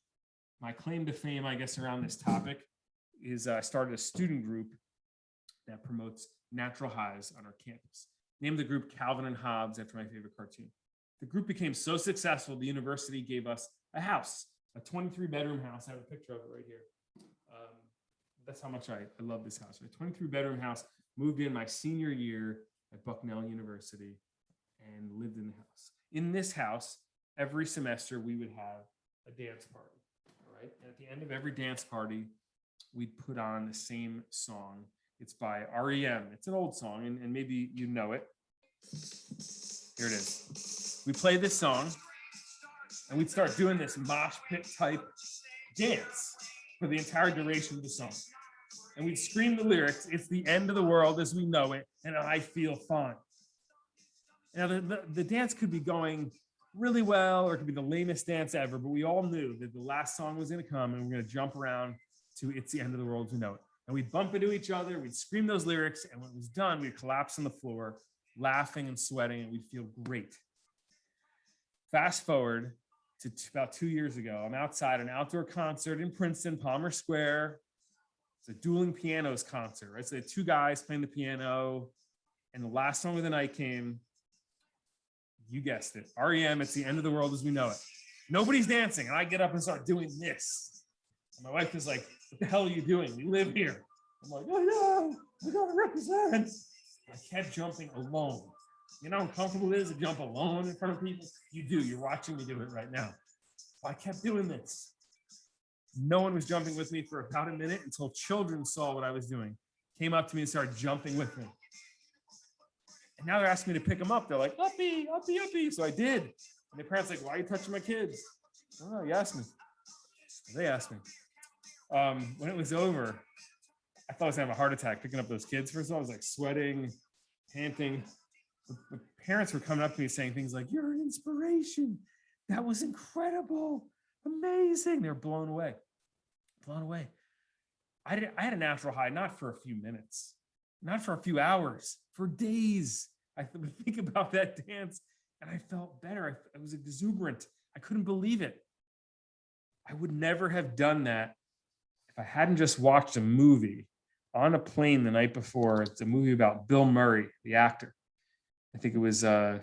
my claim to fame, I guess, around this topic is I started a student group that promotes natural highs on our campus. Named the group Calvin and Hobbes after my favorite cartoon. The group became so successful, the university gave us a house, a 23-bedroom house. I have a picture of it right here. That's how much I love this house. A 23-bedroom house. Moved in my senior year at Bucknell University and lived in the house. In this house, every semester we would have a dance party. Right? And at the end of every dance party, we'd put on the same song. It's by REM. It's an old song, and maybe you know it. Here it is. We play this song, and we'd start doing this mosh pit type dance for the entire duration of the song. And we'd scream the lyrics: "It's the end of the world as we know it, and I feel fine." Now, the dance could be going really well, or it could be the lamest dance ever, but we all knew that the last song was going to come and we're going to jump around to "It's the End of the World as we know it." And we'd bump into each other, we'd scream those lyrics, and when it was done, we'd collapse on the floor, laughing and sweating, and we'd feel great. Fast forward to about 2 years ago, I'm outside an outdoor concert in Princeton, Palmer Square. It's a dueling pianos concert, right? So they had 2 guys playing the piano, and the last song of the night came. You guessed it. REM, "It's the End of the World as we know it." Nobody's dancing, and I get up and start doing this. And my wife is like, "What the hell are you doing? We live here." I'm like, "Oh yeah, I gotta represent." I kept jumping alone. You know how uncomfortable it is to jump alone in front of people? You do. You're watching me do it right now. I kept doing this. No one was jumping with me for about a minute until children saw what I was doing, came up to me and started jumping with me. And now they're asking me to pick them up. They're like, "Uppy, uppy, uppy." So I did. And the parents like, "Why are you touching my kids?" "Oh, you asked me." They asked me. When it was over, I thought I was gonna have a heart attack picking up those kids. First of all, I was like sweating, panting. The parents were coming up to me saying things like, "You're an inspiration. That was incredible. Amazing." They were blown away. Blown away. I had a natural high, not for a few minutes, not for a few hours, for days. I would think about that dance and I felt better. I was exuberant. I couldn't believe it. I would never have done that if I hadn't just watched a movie on a plane the night before. It's a movie about Bill Murray, the actor. I think it was, it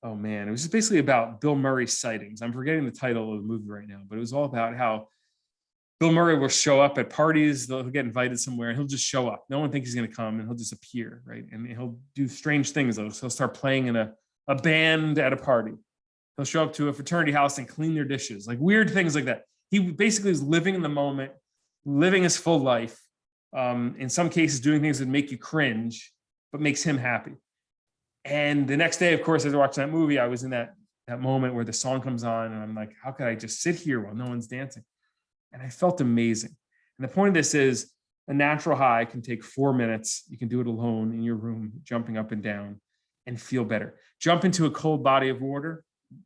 was just basically about Bill Murray's sightings. I'm forgetting the title of the movie right now, but it was all about how Bill Murray will show up at parties. He'll get invited somewhere and he'll just show up. No one thinks he's going to come, and he'll just appear, right? And he'll do strange things. He'll start playing in a band at a party. He'll show up to a fraternity house and clean their dishes, like weird things like that. He basically is living in the moment, living his full life. In some cases, doing things that make you cringe, but makes him happy. And the next day, of course, as I watched that movie, I was in that moment where the song comes on, and I'm like, how could I just sit here while no one's dancing? And I felt amazing. And the point of this is, a natural high can take 4 minutes. You can do it alone in your room, jumping up and down, and feel better. Jump into a cold body of water,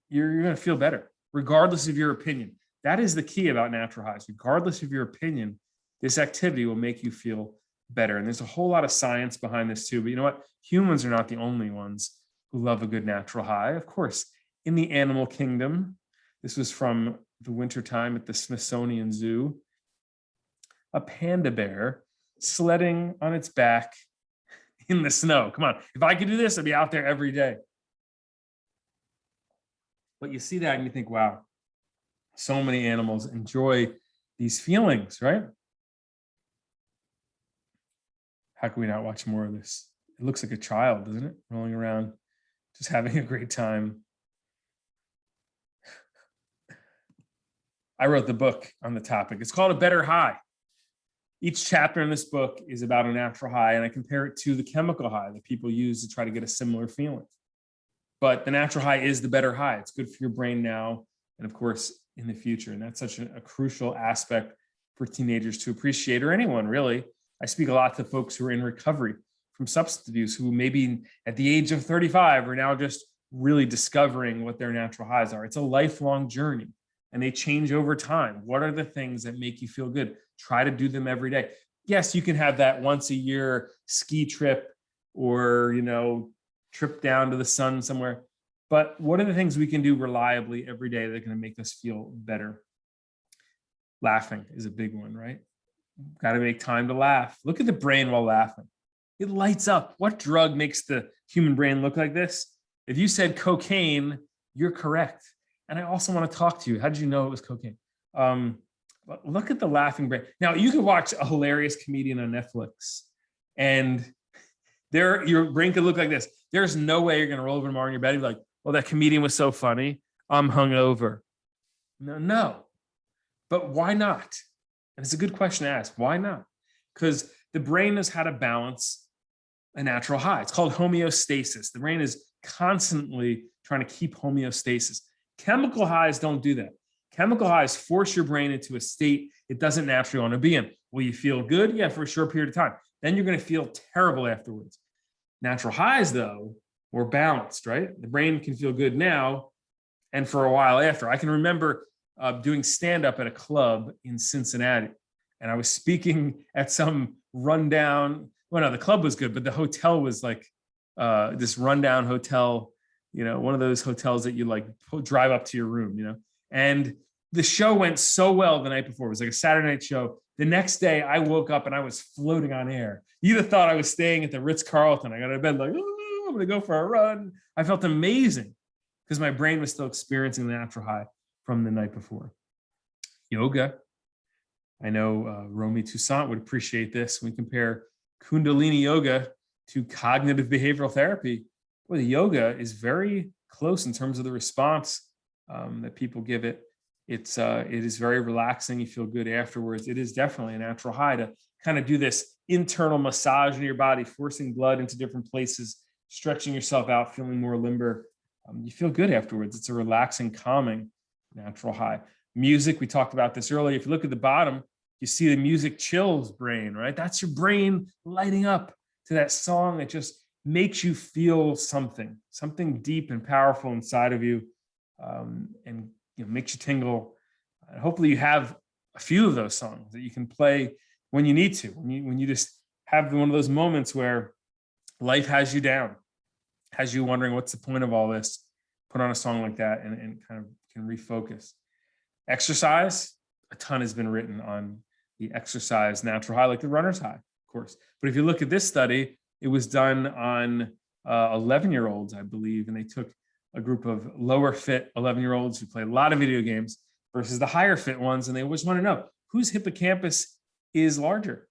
you're going to feel better, regardless of your opinion. That is the key about natural highs. Regardless of your opinion, this activity will make you feel better. And there's a whole lot of science behind this too. But you know what? Humans are not the only ones who love a good natural high. Of course, in the animal kingdom. This was from the wintertime at the Smithsonian Zoo. A panda bear sledding on its back in the snow. Come on, if I could do this, I'd be out there every day. But you see that and you think, wow, so many animals enjoy these feelings, right? How can we not watch more of this? It looks like a child, doesn't it? Rolling around, just having a great time. I wrote the book on the topic. It's called A Better High. Each chapter in this book is about a natural high, and I compare it to the chemical high that people use to try to get a similar feeling. But the natural high is the better high. It's good for your brain now, and of course, in the future. And that's such a crucial aspect for teenagers to appreciate, or anyone really. I speak a lot to folks who are in recovery from substance abuse, who maybe at the age of 35 are now just really discovering what their natural highs are. It's a lifelong journey, and they change over time. What are the things that make you feel good? Try to do them every day. Yes, you can have that once a year ski trip, or, trip down to the sun somewhere. But what are the things we can do reliably every day that are going to make us feel better? Laughing is a big one, right? Got to make time to laugh. Look at the brain while laughing. It lights up. What drug makes the human brain look like this? If you said cocaine, you're correct. And I also want to talk to you. How did you know it was cocaine? But look at the laughing brain. Now, you can watch a hilarious comedian on Netflix, and your brain could look like this. There's no way you're going to roll over tomorrow in your bed and be like, well, that comedian was so funny, I'm hungover. No. But why not? And it's a good question to ask. Why not? Because the brain knows how to balance a natural high. It's called homeostasis. The brain is constantly trying to keep homeostasis. Chemical highs don't do that. Chemical highs force your brain into a state it doesn't naturally want to be in. Will you feel good? Yeah, for a short period of time. Then you're going to feel terrible afterwards. Natural highs, though, more balanced, right? The brain can feel good now and for a while after. I can remember doing stand-up at a club in Cincinnati, and I was speaking at some rundown. Well, no, the club was good, but the hotel was like this rundown hotel, one of those hotels that you like drive up to your room, And the show went so well the night before. It was like a Saturday night show. The next day, I woke up and I was floating on air. You'd have thought I was staying at the Ritz-Carlton. I got out of bed like, oh, I'm going to go for a run. I felt amazing because my brain was still experiencing the natural high from the night before. Yoga. I know Romy Toussaint would appreciate this. We compare Kundalini yoga to cognitive behavioral therapy. Well, the yoga is very close in terms of the response that people give it. It is very relaxing. You feel good afterwards. It is definitely a natural high to kind of do this internal massage in your body, forcing blood into different places, stretching yourself out, feeling more limber. You feel good afterwards. It's a relaxing, calming, natural high. Music, we talked about this earlier. If you look at the bottom, you see the music chills brain, right? That's your brain lighting up to that song that just makes you feel something deep and powerful inside of you, and makes you tingle. And hopefully you have a few of those songs that you can play when you need to, when you just have one of those moments where life has you down, has you wondering what's the point of all this. Put on a song like that and kind of can refocus. Exercise, a ton has been written on the exercise natural high, like the runner's high, of course. But if you look at this study, it was done on 11-year-olds, I believe, and they took a group of lower fit 11-year-olds who play a lot of video games versus the higher fit ones, and they always want to know whose hippocampus is larger.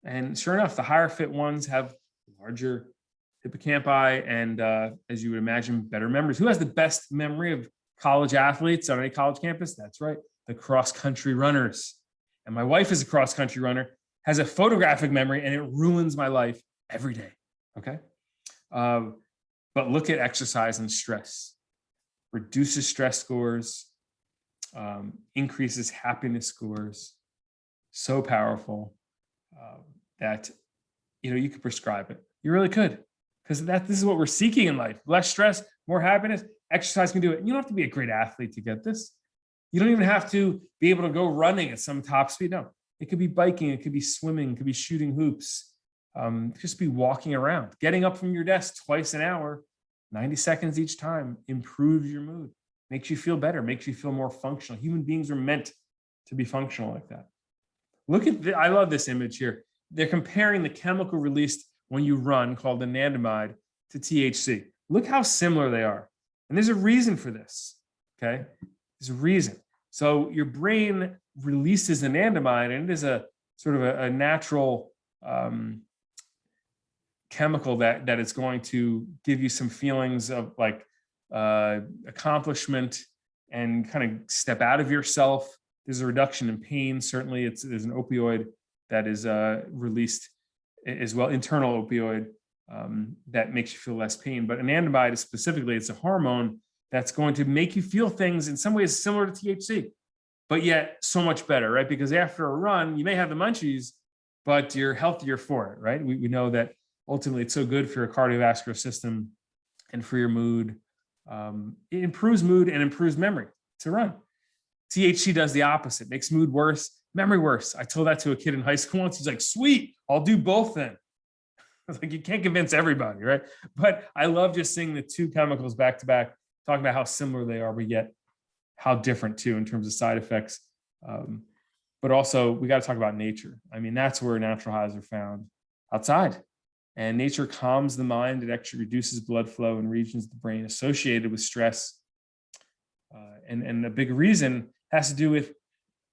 And sure enough, the higher fit ones have larger hippocampi and, as you would imagine, better memories. Who has the best memory of college athletes on any college campus? That's right, the cross-country runners. And my wife is a cross-country runner, has a photographic memory, and it ruins my life every day, okay? But look at exercise and stress. Reduces stress scores, increases happiness scores. So powerful that you could prescribe it. You really could, because this is what we're seeking in life. Less stress, more happiness. Exercise can do it. You don't have to be a great athlete to get this. You don't even have to be able to go running at some top speed. No, it could be biking. It could be swimming. It could be shooting hoops. Just be walking around, getting up from your desk twice an hour 90 seconds each time improves your mood, makes you feel better, makes you feel more functional. Human beings are meant to be functional like that. Look at I love this image here. They're comparing the chemical released when you run, called anandamide, to THC. Look how similar they are. And there's a reason for this, okay? There's a reason. So your brain releases anandamide, and it is a sort of a natural chemical that is going to give you some feelings of like accomplishment and kind of step out of yourself. There's a reduction in pain. Certainly there's an opioid that is released as well, internal opioid that makes you feel less pain. But anandamide is specifically, it's a hormone that's going to make you feel things in some ways similar to THC, but yet so much better, right? Because after a run, you may have the munchies, but you're healthier for it, right? We know that ultimately it's so good for your cardiovascular system and for your mood. It improves mood and improves memory to run. THC does the opposite, makes mood worse, memory worse. I told that to a kid in high school once. He's like, sweet, I'll do both then. I was like, you can't convince everybody, right? But I love just seeing the two chemicals back to back, talking about how similar they are, but yet how different too in terms of side effects. But also we got to talk about nature. I mean, that's where natural highs are found, outside. And nature calms the mind. It actually reduces blood flow in regions of the brain associated with stress. And a big reason has to do with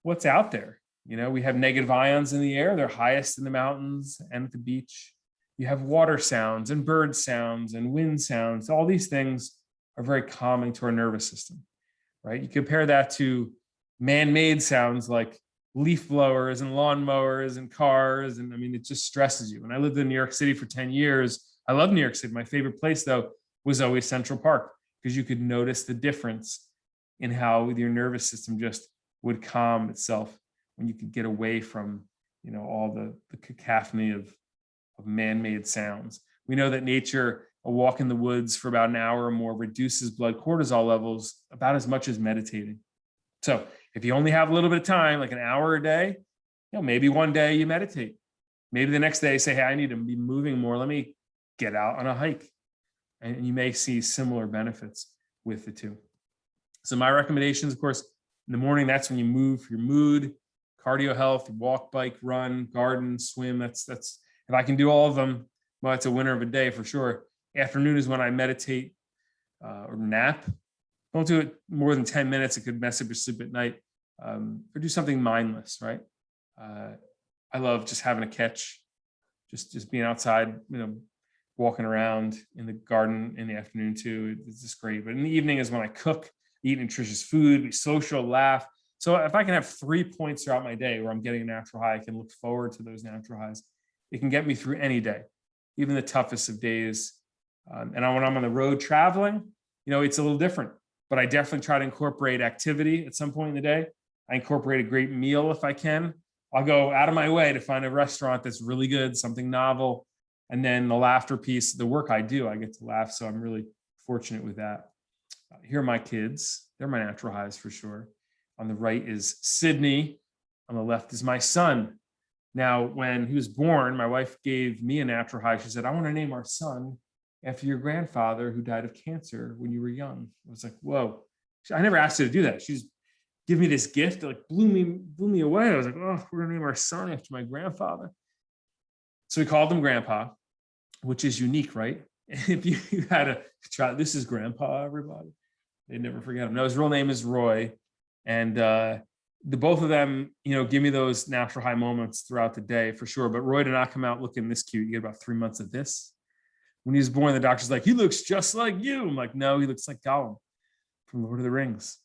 what's out there. You know, we have negative ions in the air. They're highest in the mountains and at the beach. You have water sounds and bird sounds and wind sounds. All these things are very calming to our nervous system, right? You compare that to man-made sounds like leaf blowers and lawn mowers and cars. And I mean, it just stresses you. When I lived in New York City for 10 years, I love New York City. My favorite place though was always Central Park, because you could notice the difference in how your nervous system just would calm itself when you could get away from, you know, all the cacophony of man-made sounds. We know that nature, a walk in the woods for about an hour or more, reduces blood cortisol levels about as much as meditating. So if you only have a little bit of time, like an hour a day, you know, maybe one day you meditate. Maybe the next day say, hey, I need to be moving more. Let me get out on a hike. And you may see similar benefits with the two. So my recommendations, of course, in the morning, that's when you move for your mood, cardio health, walk, bike, run, garden, swim. That's if I can do all of them, well, it's a winner of a day for sure. Afternoon is when I meditate or nap. Don't do it more than 10 minutes. It could mess up your sleep at night. Or do something mindless, right? I love just having a catch, just being outside, you know, walking around in the garden in the afternoon too. It's just great. But in the evening is when I cook, eat nutritious food, be social, laugh. So if I can have 3 points throughout my day where I'm getting a natural high, I can look forward to those natural highs. It can get me through any day, even the toughest of days. And when I'm on the road traveling, you know, it's a little different, but I definitely try to incorporate activity at some point in the day. I incorporate a great meal if I can. I'll go out of my way to find a restaurant that's really good, something novel. And then the laughter piece, the work I do, I get to laugh. So I'm really fortunate with that. Here are my kids. They're my natural highs for sure. On the right is Sydney. On the left is my son. Now, when he was born, my wife gave me a natural high. She said, I want to name our son after your grandfather who died of cancer when you were young. I was like, whoa. I never asked her to do that. She's give me this gift. It like blew me away. I was like, oh, we're going to name our son after my grandfather. So we called him Grandpa, which is unique, right? If you had a child, this is Grandpa, everybody. They'd never forget him. No, his real name is Roy. And the both of them, you know, give me those natural high moments throughout the day for sure. But Roy did not come out looking this cute. You get about 3 months of this. When he was born, the doctor's like, he looks just like you. I'm like, no, he looks like Gollum from Lord of the Rings.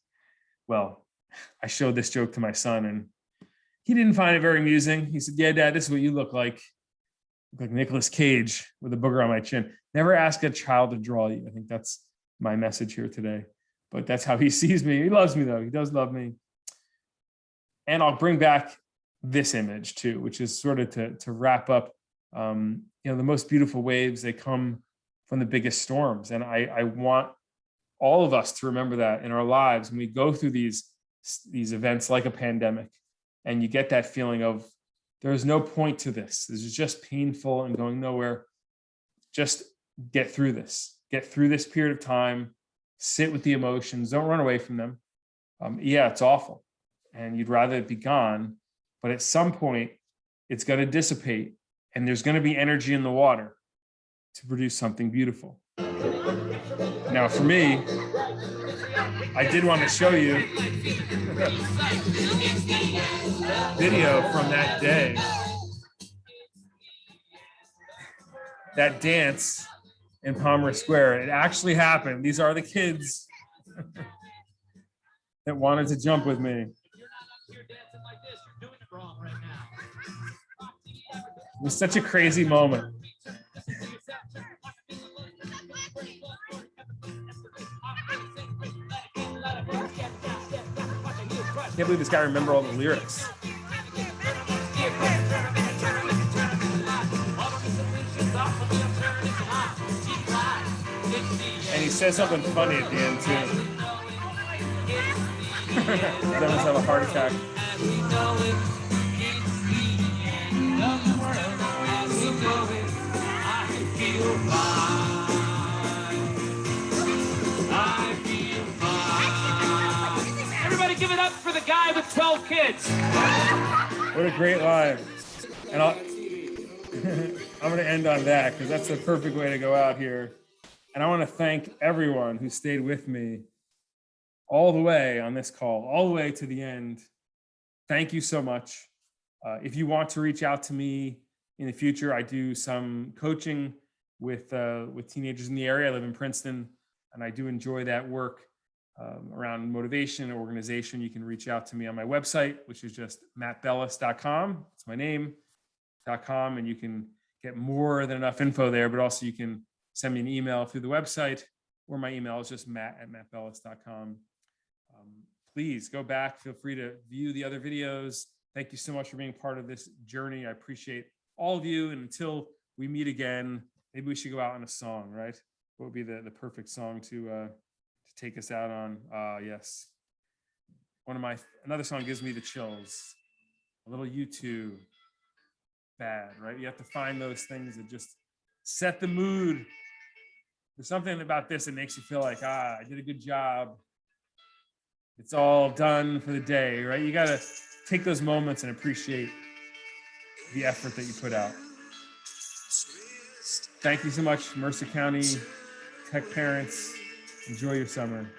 Well, I showed this joke to my son and he didn't find it very amusing. He said, yeah, Dad, this is what you look like. Like Nicolas Cage with a booger on my chin. Never ask a child to draw you. I think that's my message here today. But that's how he sees me. He loves me though. He does love me. And I'll bring back this image too, which is sort of to wrap up. You know, the most beautiful waves, they come from the biggest storms. And I want all of us to remember that in our lives when we go through these events like a pandemic, and you get that feeling of there's no point to this. This is just painful and going nowhere. Just get through this. get through this period of time, sit with the emotions, don't run away from them. Yeah, it's awful and you'd rather it be gone, but at some point it's going to dissipate and there's going to be energy in the water to produce something beautiful. Now, for me, I did want to show you video from that day. That dance in Palmer Square. It actually happened. These are the kids that wanted to jump with me. It was such a crazy moment. I can't believe this guy remembered all the lyrics. And he says something funny at the end too. He almost have a heart attack. Everybody give it up for the guy with 12 kids. What a great line. And I'm going to end on that because that's the perfect way to go out here. And I want to thank everyone who stayed with me all the way on this call, all the way to the end. Thank you so much. If you want to reach out to me in the future, I do some coaching with teenagers in the area. I live in Princeton, and I do enjoy that work around motivation and organization. You can reach out to me on my website, which is just mattbellace.com. It's my name.com, and you can get more than enough info there, but also you can send me an email through the website, or my email is just matt@mattbellace.com. Please go back. Feel free to view the other videos. Thank you so much for being part of this journey. I appreciate all of you. And until we meet again, maybe we should go out on a song, right? What would be the perfect song to take us out on? Yes. Another song gives me the chills. A little U2. Bad, right? You have to find those things that just set the mood. There's something about this that makes you feel like, I did a good job. It's all done for the day, right? You got to take those moments and appreciate the effort that you put out. Thank you so much, Mercer County Tech parents. Enjoy your summer.